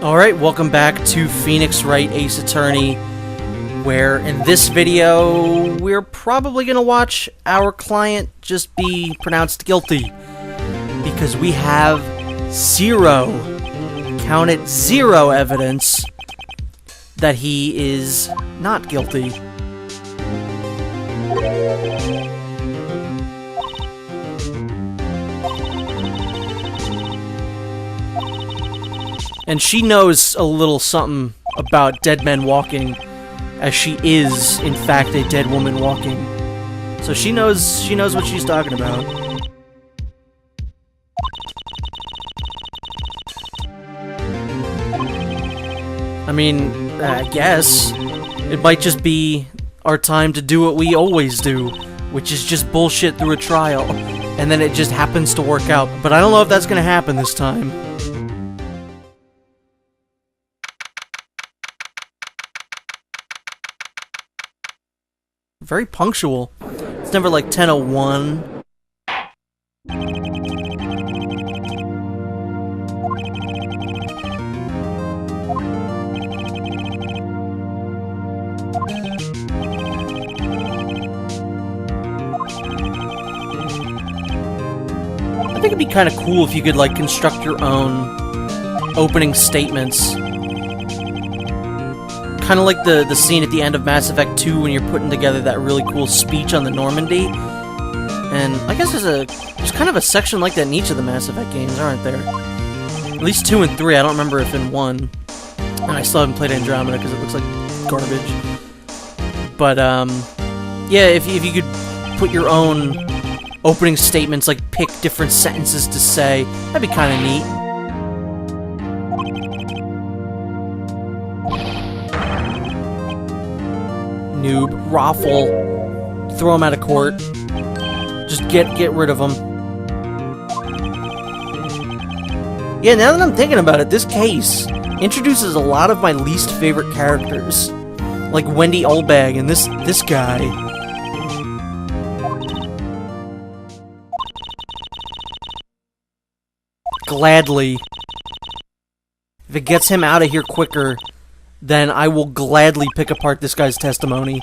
Alright, welcome back to Phoenix Wright Ace Attorney, where in this video, we're probably gonna watch our client just be pronounced guilty. Because we have zero, count it, zero evidence that he is not guilty. And she knows a little something about dead men walking, as she is, in fact, a dead woman walking. So she knows what she's talking about. I mean, I guess it might just be our time to do what we always do, which is just bullshit through a trial, and then it just happens to work out. But I don't know if that's gonna happen this time. Very punctual. It's never like 10:01. I think it'd be kind of cool if you could like construct your own opening statements. Kind of like the scene at the end of Mass Effect 2 when you're putting together that really cool speech on the Normandy. And I guess there's kind of a section like that in each of the Mass Effect games, aren't there? At least 2 and 3, I don't remember if in 1. And I still haven't played Andromeda because it looks like garbage. But, yeah, if you could put your own opening statements, like pick different sentences to say, that'd be kind of neat. Noob, Raffle, throw him out of court. Just get rid of him. Yeah, now that I'm thinking about it, this case introduces a lot of my least favorite characters, like Wendy Olbag and this guy. Gladly. If it gets him out of here quicker, then I will gladly pick apart this guy's testimony.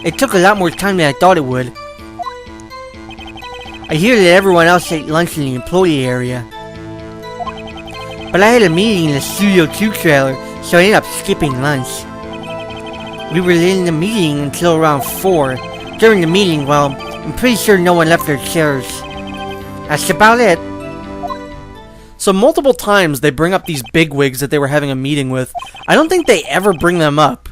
It took a lot more time than I thought it would. I hear that everyone else ate lunch in the employee area. But I had a meeting in the Studio 2 trailer, so I ended up skipping lunch. We were in the meeting until around 4. During the meeting, well, I'm pretty sure no one left their chairs. That's about it. So multiple times they bring up these bigwigs that they were having a meeting with. I don't think they ever bring them up.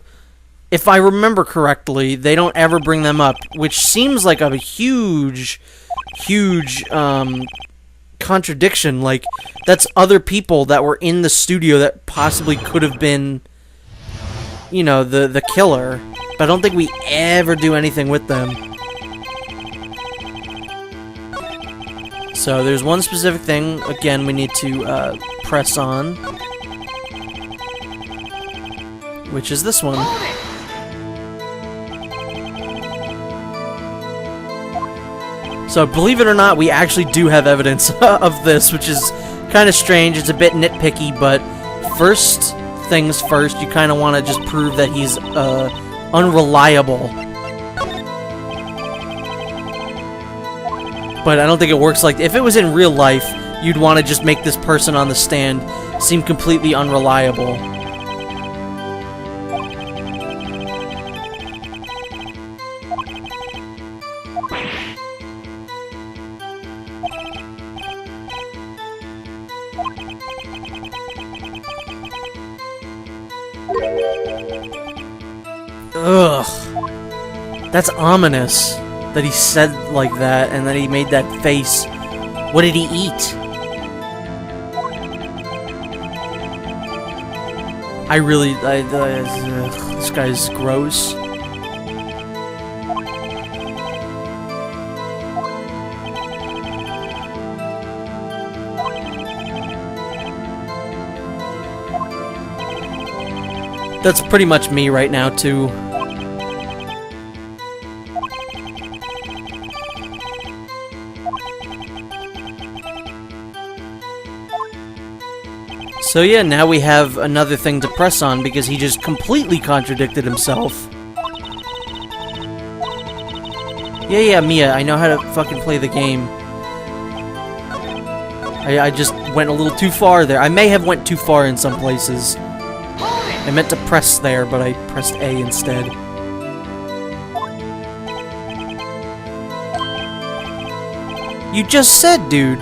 If I remember correctly, they don't ever bring them up, which seems like a huge contradiction. Like, that's other people that were in the studio that possibly could have been, you know, the killer, but I don't think we ever do anything with them. So there's one specific thing, again, we need to press on, which is this one. So believe it or not, we actually do have evidence of this, which is kind of strange. It's a bit nitpicky, but first things first, you kind of want to just prove that he's unreliable. But I don't think it works like... If it was in real life, you'd want to just make this person on the stand seem completely unreliable. Ugh. That's ominous that he said like that and that he made that face. What did he eat? This guy's gross. That's pretty much me right now, too. So yeah, now we have another thing to press on because he just completely contradicted himself. Yeah, Mia, I know how to fucking play the game. I just went a little too far there. I may have went too far in some places. I meant to press there, but I pressed A instead. You just said, dude.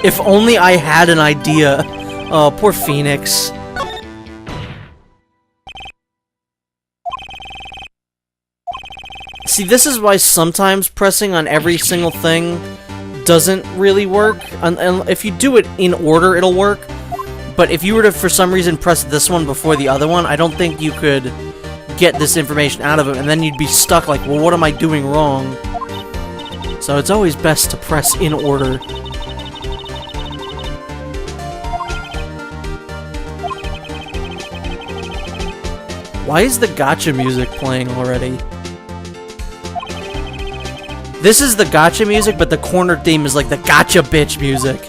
If only I had an idea. Oh, poor Phoenix. See, this is why sometimes pressing on every single thing doesn't really work. And if you do it in order, it'll work. But if you were to, for some reason, press this one before the other one, I don't think you could get this information out of it, and then you'd be stuck like, well, what am I doing wrong? So it's always best to press in order. Why is the gacha music playing already? This is the gacha music, but the corner theme is like the gacha bitch music.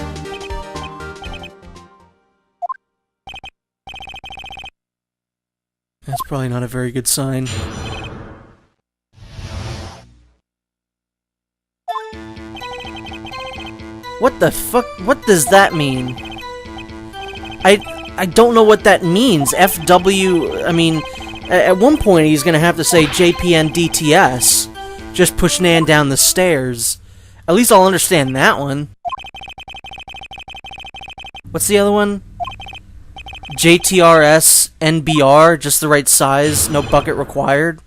That's probably not a very good sign. What the fuck? What does that mean? I don't know what that means. FW, I mean, at one point he's gonna have to say JPN DTS. Just push Nan down the stairs. At least I'll understand that one. What's the other one? JTRS NBR, just the right size, no bucket required.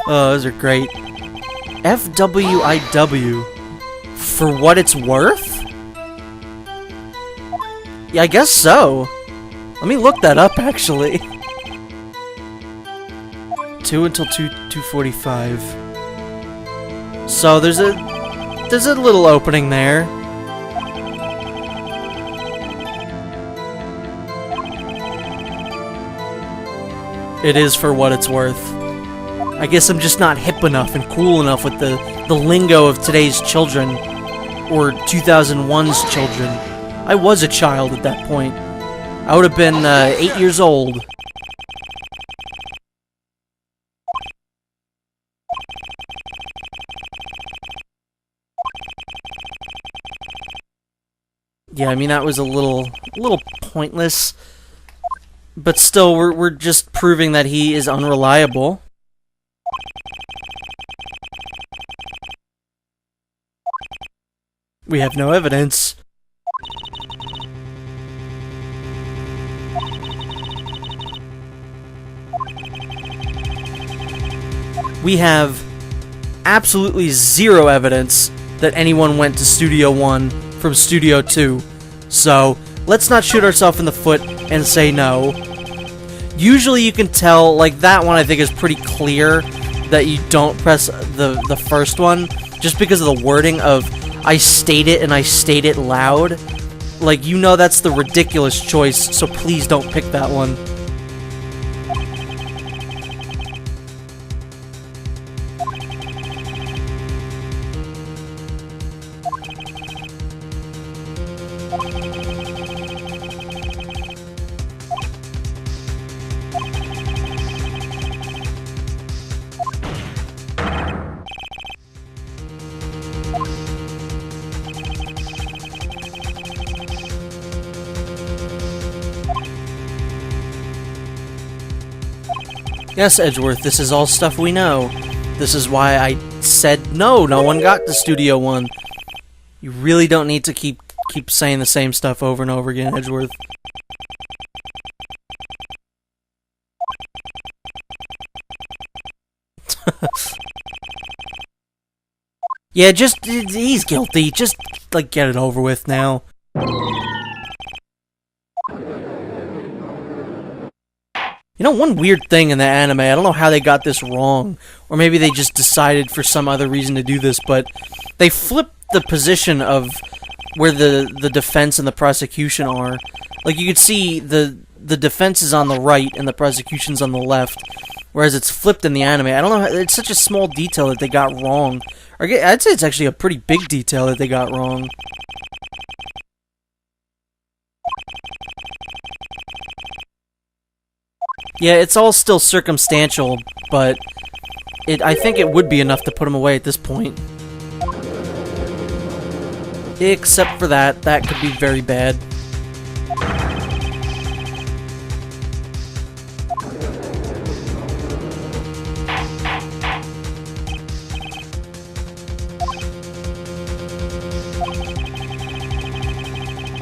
Oh, those are great. FWIW. For what it's worth? Yeah, I guess so. Let me look that up, actually. 2 until 2:45. So there's a little opening there. It is for what it's worth. I guess I'm just not hip enough and cool enough with the lingo of today's children, or 2001's children. I was a child at that point. I would have been 8 years old. Yeah, I mean that was a little pointless, but still, we're just proving that he is unreliable. We have no evidence. We have absolutely zero evidence that anyone went to Studio 1 from Studio 2. So, let's not shoot ourselves in the foot and say no. Usually you can tell, like that one I think is pretty clear that you don't press the first one, just because of the wording of, I state it and I state it loud. Like, you know that's the ridiculous choice, so please don't pick that one. Yes, Edgeworth, this is all stuff we know. This is why I said no one got to Studio 1. You really don't need to keep saying the same stuff over and over again, Edgeworth. Yeah, he's guilty. Just, like, get it over with now. You know, one weird thing in that anime, I don't know how they got this wrong, or maybe they just decided for some other reason to do this, but they flip the position of where the defense and the prosecution are. Like, you could see the defense is on the right and the prosecution's on the left, whereas it's flipped in the anime. I don't know, it's such a small detail that they got wrong. Or I'd say it's actually a pretty big detail that they got wrong. Yeah, it's all still circumstantial, but I think it would be enough to put him away at this point. Except for that could be very bad.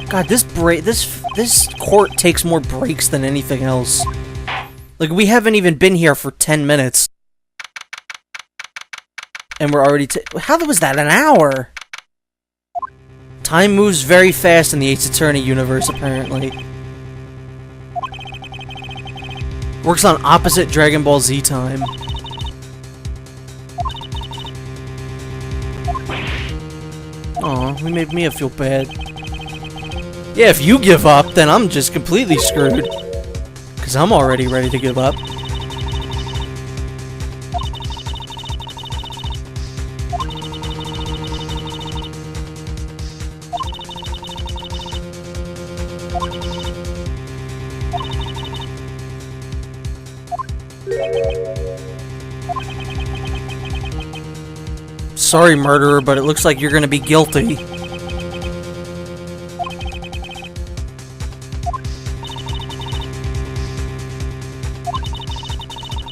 God, this court takes more breaks than anything else. Like, we haven't even been here for 10 minutes. And we're already how was that, an hour? Time moves very fast in the Ace Attorney universe, apparently. Works on opposite Dragon Ball Z time. Aw, we made Mia feel bad. Yeah, if you give up, then I'm just completely screwed. Because I'm already ready to give up. Sorry, murderer, but it looks like you're gonna be guilty.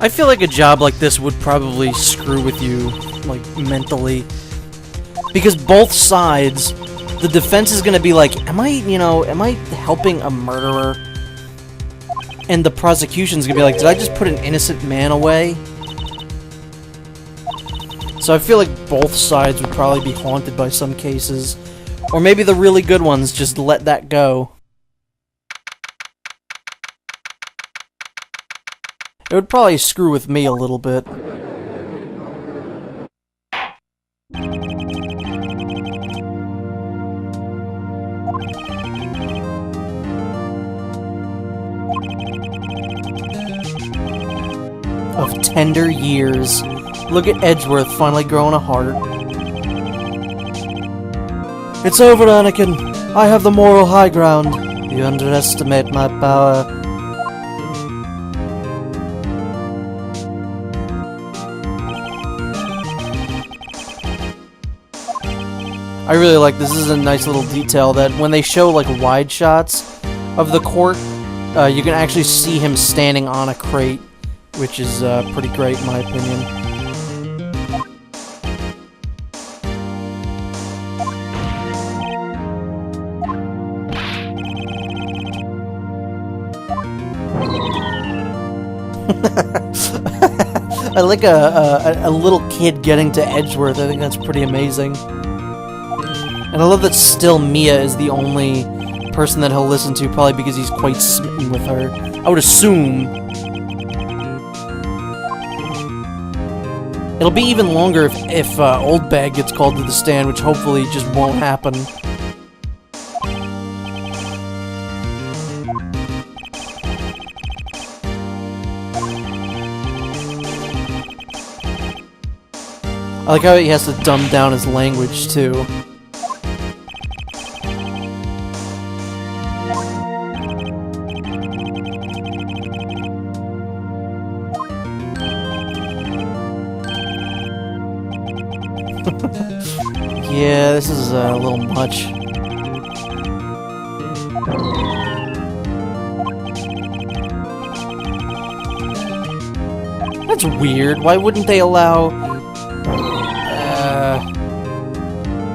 I feel like a job like this would probably screw with you, like, mentally. Because both sides, the defense is gonna be like, am I helping a murderer? And the prosecution's gonna be like, did I just put an innocent man away? So I feel like both sides would probably be haunted by some cases. Or maybe the really good ones just let that go. It would probably screw with me a little bit. Of tender years. Look at Edgeworth finally growing a heart. It's over, Anakin. I have the moral high ground. You underestimate my power. I really like this. This is a nice little detail that when they show like wide shots of the court, you can actually see him standing on a crate, which is pretty great in my opinion. I like a little kid getting to Edgeworth. I think that's pretty amazing. And I love that still Mia is the only person that he'll listen to, probably because he's quite smitten with her. I would assume. It'll be even longer if Old Bag gets called to the stand, which hopefully just won't happen. I like how he has to dumb down his language, too. Yeah, this is a little much. That's weird. Why wouldn't they allow...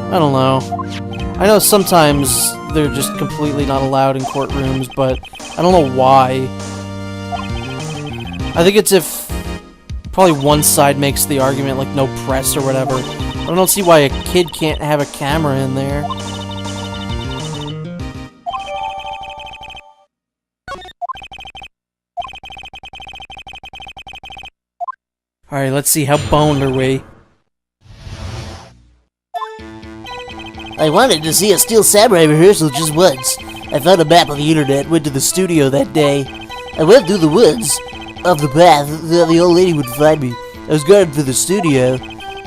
I don't know. I know sometimes they're just completely not allowed in courtrooms, but I don't know why. I think it's if probably one side makes the argument, like no press or whatever. I don't see why a kid can't have a camera in there. Alright, let's see, how boned are we? I wanted to see a Steel Samurai rehearsal just once. I found a map on the internet, went to the studio that day. I went through the woods of the path that the old lady would find me. I was guarding for the studio.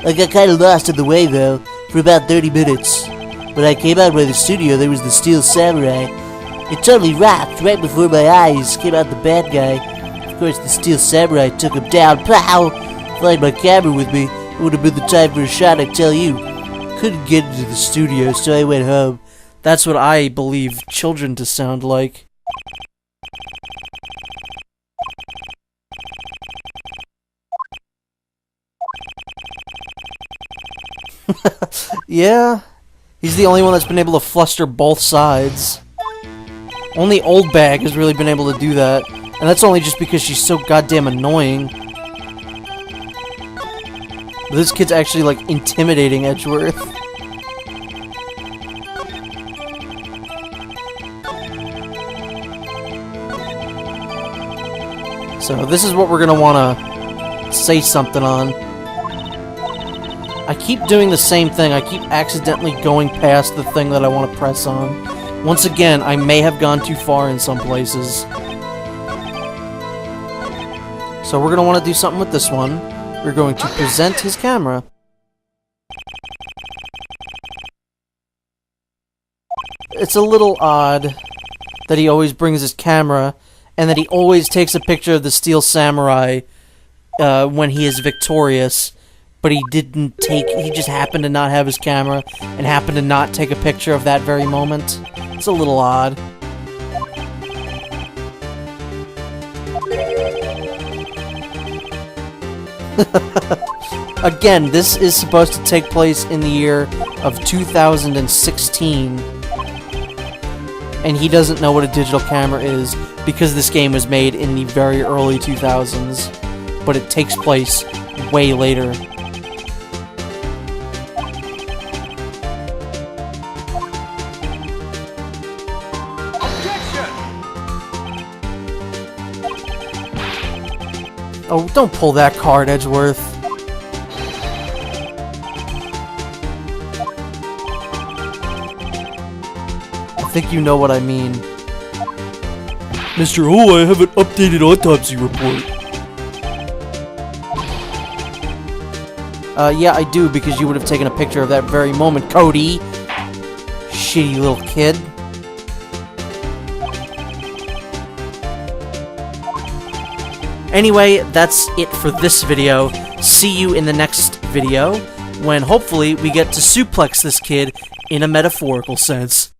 I got kinda lost on the way though, for about 30 minutes. When I came out by the studio, there was the Steel Samurai. It totally rocked. Right before my eyes came out the bad guy. Of course, the Steel Samurai took him down. Plow! Flying my camera with me. It would have been the time for a shot, I tell you. Couldn't get into the studio, so I went home. That's what I believe children to sound like. Yeah, he's the only one that's been able to fluster both sides. Only Old Bag has really been able to do that, and that's only just because she's so goddamn annoying. This kid's actually, like, intimidating Edgeworth. So, this is what we're gonna wanna say something on. I keep doing the same thing. I keep accidentally going past the thing that I want to press on. Once again, I may have gone too far in some places. So we're going to want to do something with this one. We're going to present his camera. It's a little odd that he always brings his camera and that he always takes a picture of the Steel Samurai when he is victorious. But he just happened to not have his camera and happened to not take a picture of that very moment. It's a little odd. Again, this is supposed to take place in the year of 2016. And he doesn't know what a digital camera is because this game was made in the very early 2000s. But it takes place way later. Oh, don't pull that card, Edgeworth. I think you know what I mean. Mr. Oh, I have an updated autopsy report. Yeah, I do, because you would have taken a picture of that very moment, Cody. Shitty little kid. Anyway, that's it for this video. See you in the next video, when hopefully we get to suplex this kid in a metaphorical sense.